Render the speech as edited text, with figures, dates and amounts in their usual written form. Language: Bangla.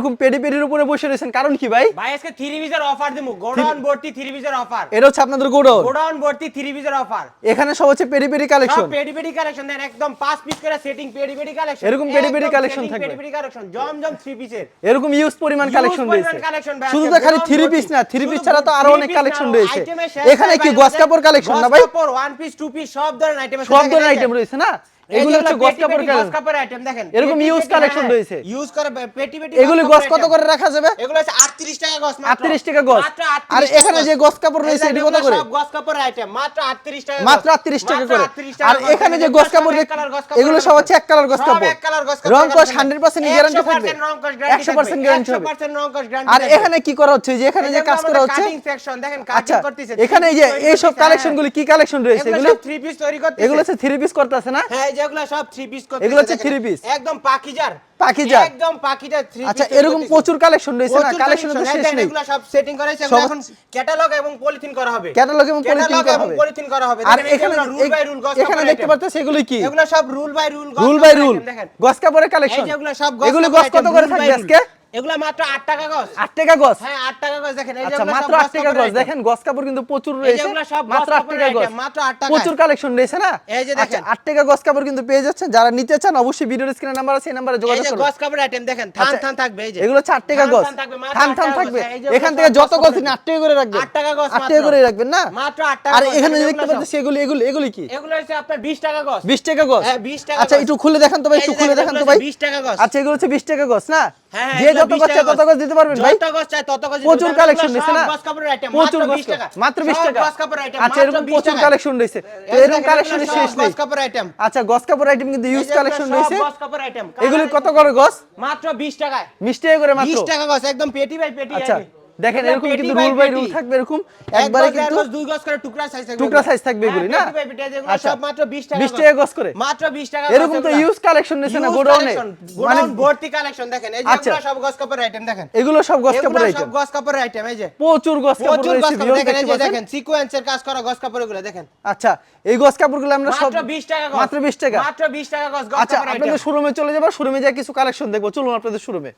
এরকম পেডি পেডির উপরে বসে রয়েছেন কারণ কি ভাই? ভাই আজকে 3 পিসের অফার দেবো, গোডাউন ভর্তি 3 পিসের অফার। এটা হচ্ছে আপনাদের গোডাউন? গোডাউন ভর্তি 3 পিসের অফার। এখানে সব হচ্ছে পেডি পেডি কালেকশন। সব পেডি পেডি কালেকশন দেন, একদম 5 পিস করে সেটিং পেডি পেডি কালেকশন। এরকম পেডি পেডি কালেকশন থাকবে। পেডি পেডি কালেকশন জমজম 3 পিসের। এরকম ইউজ পরিমাণ কালেকশন রয়েছে। শুধু তো আজকে খালি 3 পিস না, 3 পিস ছাড়া তো আরো অনেক কালেকশন রয়েছে। এখানে কি গস কাপড় কালেকশন না ভাই? গস কাপড় 1 পিস 2 পিস সব ধরনের আইটেম আছে। সব ধরনের আইটেম রয়েছে না? এগুলো হচ্ছে গস কাপড় আইটেম দেখেন। এরকম ইউজ কালেকশন রয়েছে। ইউজ করে পেটি পেটি। এগুলো গস কত করে রাখা যাবে? এগুলো আছে 38 টাকা গস মাত্র। 38 টাকা গস। আর এখানে যে গস কাপড় রয়েছে এটি কত করে? সব গস কাপড় আইটেম মাত্র 38 টাকা। মাত্র 38 টাকা করে। আর এখানে যে গস কাপড় এগুলো সব হচ্ছে এক কালার গস কাপড়। রং কস 100% গ্যারান্টি থাকবে। 100% গ্যারান্টি হবে। 100% রং কস গ্যারান্টি। আর এখানে কি করা হচ্ছে? যে এখানে যে কাজ করা হচ্ছে কাটিং সেকশন দেখেন, কাটিং করতেছে। এখানে এই যে এই সব কালেকশনগুলো কি কালেকশন রয়েছে? এগুলো 3 পিস তৈরি করতেছে। এগুলো হচ্ছে 3 পিস করতেছে না? হ্যাঁ, এই যেগুলো সব 3 পিস করতেছে। এগুলো হচ্ছে 3 পিস একদম পাকিজার। একদম পাকিজার 3 পিস। আচ্ছা, এরকম প্রচুর কালেকশন রয়েছে না? কালেকশনের তো শেষ নেই। এগুলো সব সেটিং করা হয়েছে, এগুলো এখন ক্যাটালগ এবং পলিথিন করা হবে। ক্যাটালগ এবং পলিথিন করা হবে। আর এখানে রুল বাই রুল গস এখানে দেখতে পাচ্ছেন এগুলো কি? এগুলো সব রুল বাই রুল দেখেন গস কাপড়ের কালেকশন। এই যেগুলো সব গস। এগুলো গস কত করে থাকবে আজকে? এগুলা মাত্র 8 টাকা গস। 8 টাকা গস? হ্যাঁ, 8 টাকা গস দেখেন। এই আচ্ছা, যেগুলো মাত্র 8 টাকা গস। দেখেন গস কাপড় কিন্তু প্রচুর রয়েছে। মাত্র 8 টাকা গস। মাত্র 8 টাকা। প্রচুর কালেকশন রয়েছে না? এই যে দেখেন 8 টাকা গস কাপড় কিন্তু পেয়ে যাচ্ছেন। যারা নিতে চান অবশ্যই ভিডিওর স্ক্রিনে নাম্বার আছে, এই নম্বরে যোগাযোগ করুন। এই যে করুন। গস কাপড় আইটেম দেখেন, থান থান থাকবে। এই যে এগুলো 4 টাকা গস। থান থাকবে। এখান থেকে যত গস নিন 8 টাকা করে রাখবেন। 8 টাকা গস। 8 টাকা করে রাখবেন না? মাত্র 8 টাকা। আর এখানে দেখতে পাচ্ছেন এগুলো কি? এগুলো হচ্ছে আপনার 20 টাকা গস। 20 টাকা গস? হ্যাঁ, 20 টাকা। আচ্ছা, একটু খুলে দেখান তো ভাই, একটু খুলে দেখান তো ভাই। 20 টাকা গস। আচ্ছা, এগুলো হচ্ছে 20 টাকা গস না? হ্যাঁ, যে যত গস চায় তত গস দিতে পারবেন ভাই? যত গস চায় তত গস দিতে পারবেন। প্রচুর কালেকশন রয়েছে না? গস কাপড়ের আইটেম প্রচুর মাত্র গস 20 টাকা। মাত্র 20 টাকা। গস কাপড়ের আইটেম আচ্ছা, এরকম প্রচুর কালেকশন রয়েছে। তো এরকম কালেকশনের শেষ নেই। গস কাপড়ের আইটেম। আচ্ছা, গস কাপড় আইটেম কিন্তু ইউজ কালেকশন রয়েছে। গস কাপড়ের আইটেম। এগুলো কত করে গস? মাত্র 20 টাকায়। 20 টাকা করে মাত্র? 20 টাকা গস, একদম পেটি বাই পেটি। আচ্ছা, দেখেন এরকম কিন্তু রুল বাই রুল থাকবে। এরকম একবারে কিন্তু 2 গস করে টুকরা সাইজ থাকবে। টুকরা সাইজ থাকবে এগুলি না? আচ্ছা, সব মাত্র 20 টাকা। 20 টাকা গস করে? মাত্র 20 টাকা। এরকম তো ইউজ কালেকশন রয়েছে না গোডাউনে? মানে ভর্তি কালেকশন দেখেন। এই যে এগুলো সব গস কাপড়ের আইটেম দেখেন। এগুলো সব গস কাপড়ের আইটেম। সব গস কাপড়ের আইটেম। এই যে প্রচুর গস কাপড় রয়েছে। দেখেন, এই যে দেখেন সিকোয়েন্সের কাজ করা গস কাপড়গুলো দেখেন। আচ্ছা, এই গস কাপড়গুলো আমরা সব মাত্র 20 টাকা গস। মাত্র 20 টাকা? মাত্র 20 টাকা গস আচ্ছা, কাপড়ের আইটেম। আপনাদের শোরুমে চলে যাব, শোরুমে যা কিছু কালেকশন দেখবো। চলুন আপনাদের শোরুমে।